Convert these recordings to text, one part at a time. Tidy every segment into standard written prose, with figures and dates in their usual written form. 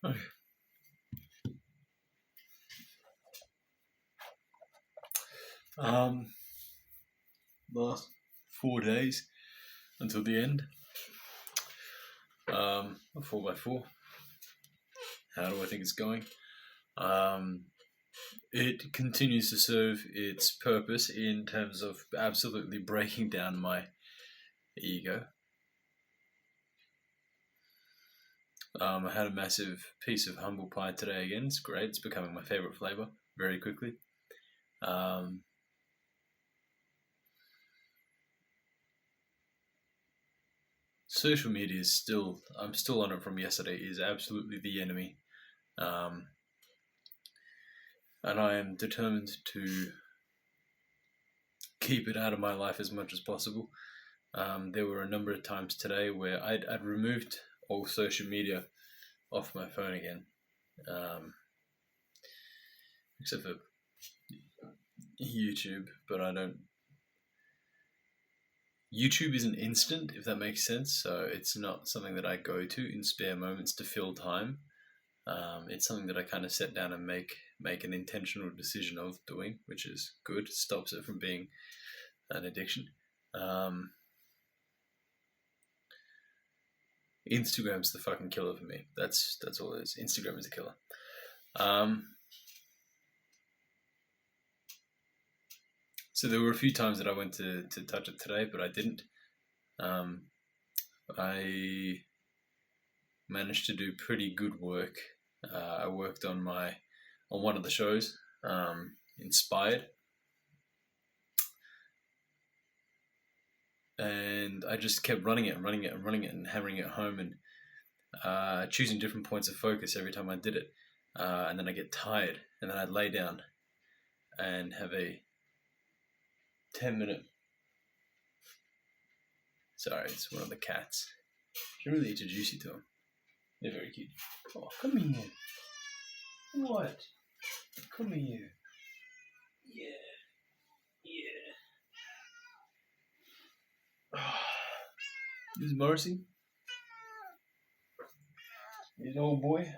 Okay. Um, last 4 days until the end. A 4x4. How do I think it's going? It continues to serve its purpose in terms of absolutely breaking down my ego. I had a massive piece of humble pie today again. It's great. It's becoming my favorite flavor very quickly. Social media is still, I'm still on it from yesterday, is absolutely the enemy. And I am determined to keep it out of my life as much as possible. There were a number of times today where I'd removed all social media off my phone again, except for YouTube, but I don't. YouTube isn't instant, if that makes sense, so it's not something that I go to in spare moments to fill time. It's something that I kind of set down and make an intentional decision of doing, which is good. It stops it from being an addiction. Instagram's the fucking killer for me. That's all it is. Instagram is a killer. So there were a few times that I went to touch it today, but I didn't. I managed to do pretty good work. I worked on one of the shows, Inspired, and I just kept running it, and hammering it home, and choosing different points of focus every time I did it. And then I get tired, and then I'd lay down and have a 10-minute. Sorry, it's one of the cats. Should really introduce you to them. They're very cute. Oh, come here. What? Come here. Yeah. Yeah. This is Morrissey. He's an old boy.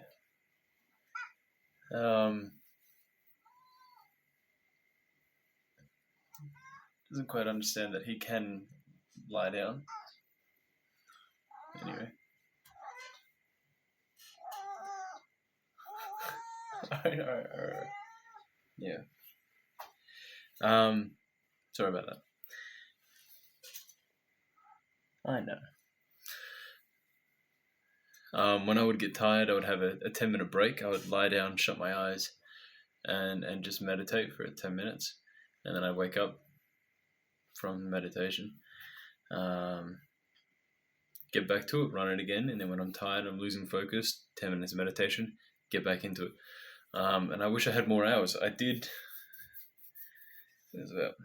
Doesn't quite understand that he can lie down. Anyway. Alright. Yeah. Sorry about that. I know. When I would get tired, I would have a 10-minute break. I would lie down, shut my eyes, and just meditate for 10 minutes. And then I'd wake up from meditation, get back to it, run it again. And then when I'm tired, I'm losing focus, 10 minutes of meditation, get back into it. And I wish I had more hours. I did. It was about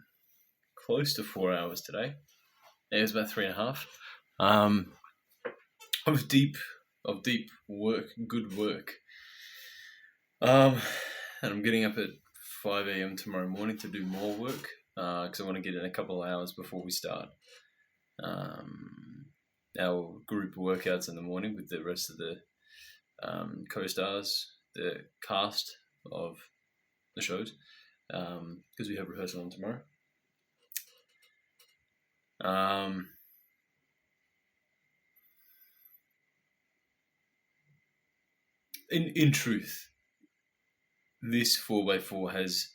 close to 4 hours today. It was about 3.5. Of deep work, good work. And I'm getting up at 5 a.m. tomorrow morning to do more work because I want to get in a couple of hours before we start our group workouts in the morning with the rest of the co-stars, the cast of the shows, because we have rehearsal on tomorrow. In truth, this 4x4 has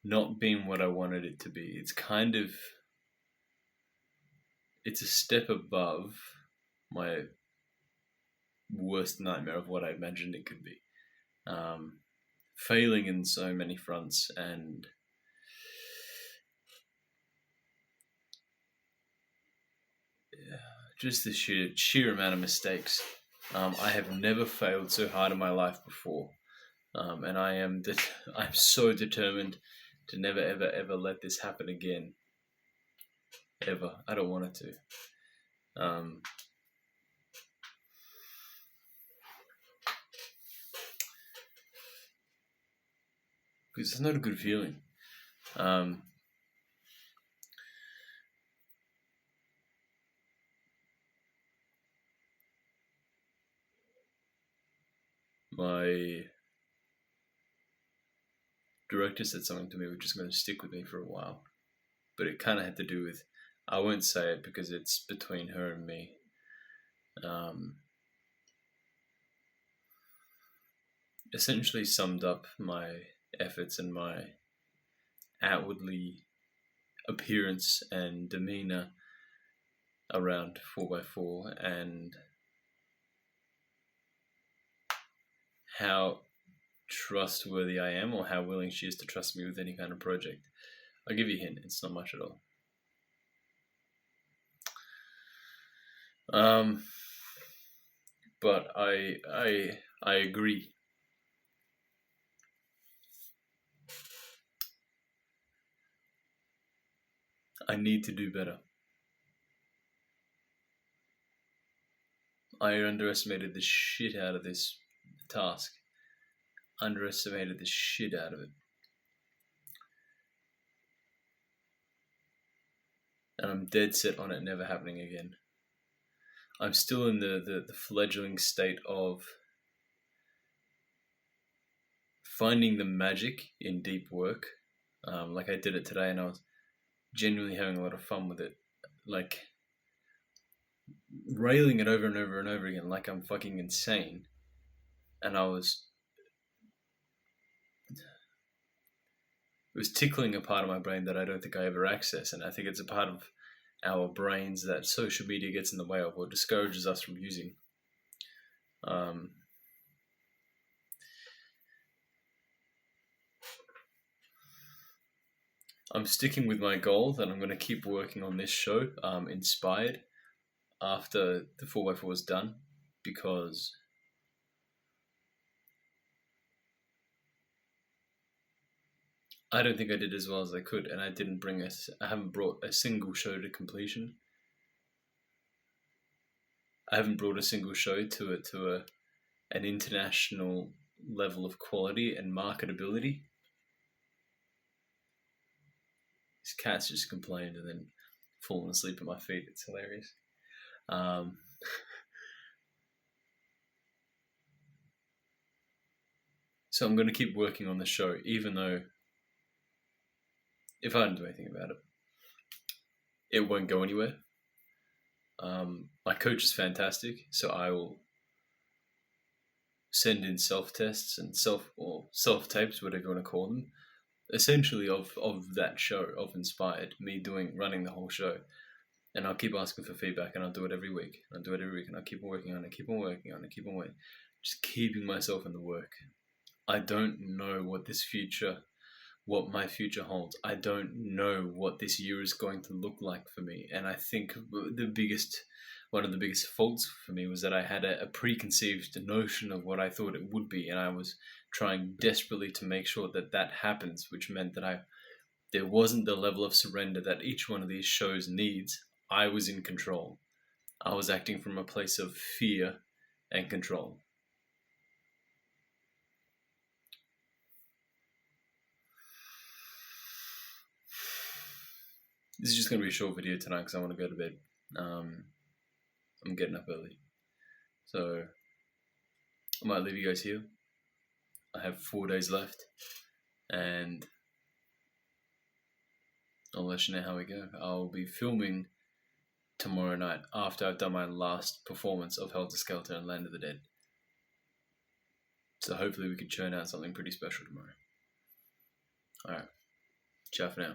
not been what I wanted it to be. It's a step above my worst nightmare of what I imagined it could be. Failing in so many fronts and just the sheer amount of mistakes. I have never failed so hard in my life before, and I'm so determined to never ever let this happen again. Ever. I don't want it to. Because it's not a good feeling. my director said something to me which is going to stick with me for a while. But it kind of had to do with, I won't say it because it's between her and me. Essentially summed up my efforts and my outwardly appearance and demeanor around 4x4 and how trustworthy I am, or how willing she is to trust me with any kind of project. I'll give you a hint, it's not much at all. But I agree. I need to do better. I underestimated the shit out of this task. Underestimated the shit out of it. And I'm dead set on it never happening again. I'm still in the fledgling state of finding the magic in deep work. Like I did it today, and I was genuinely having a lot of fun with it. Like railing it over and over and over again like I'm fucking insane. And it was tickling a part of my brain that I don't think I ever access, and I think it's a part of our brains that social media gets in the way of or discourages us from using. I'm sticking with my goal that I'm going to keep working on this show, Inspired, after the 4x4 is done, because I don't think I did as well as I could, and I haven't brought a single show to completion. I haven't brought a single show to an international level of quality and marketability. This cat's just complained and then fallen asleep at my feet. It's hilarious. So I'm going to keep working on the show, even though if I don't do anything about it, it won't go anywhere. My coach is fantastic, so I will send in self-tests and self-tapes, whatever you want to call them, essentially of that show, of Inspired, me running the whole show. And I'll keep asking for feedback, and I'll do it every week. And I'll keep on working on it, keep on working on it, keep on working. Just keeping myself in the work. I don't know what my future holds. I don't know what this year is going to look like for me. And I think one of the biggest faults for me was that I had a preconceived notion of what I thought it would be. And I was trying desperately to make sure that happens, which meant that there wasn't the level of surrender that each one of these shows needs. I was in control. I was acting from a place of fear and control. This is just going to be a short video tonight because I want to go to bed. I'm getting up early. So I might leave you guys here. I have 4 days left. And I'll let you know how we go. I'll be filming tomorrow night after I've done my last performance of Helter Skelter and Land of the Dead. So hopefully we can churn out something pretty special tomorrow. Alright. Ciao for now.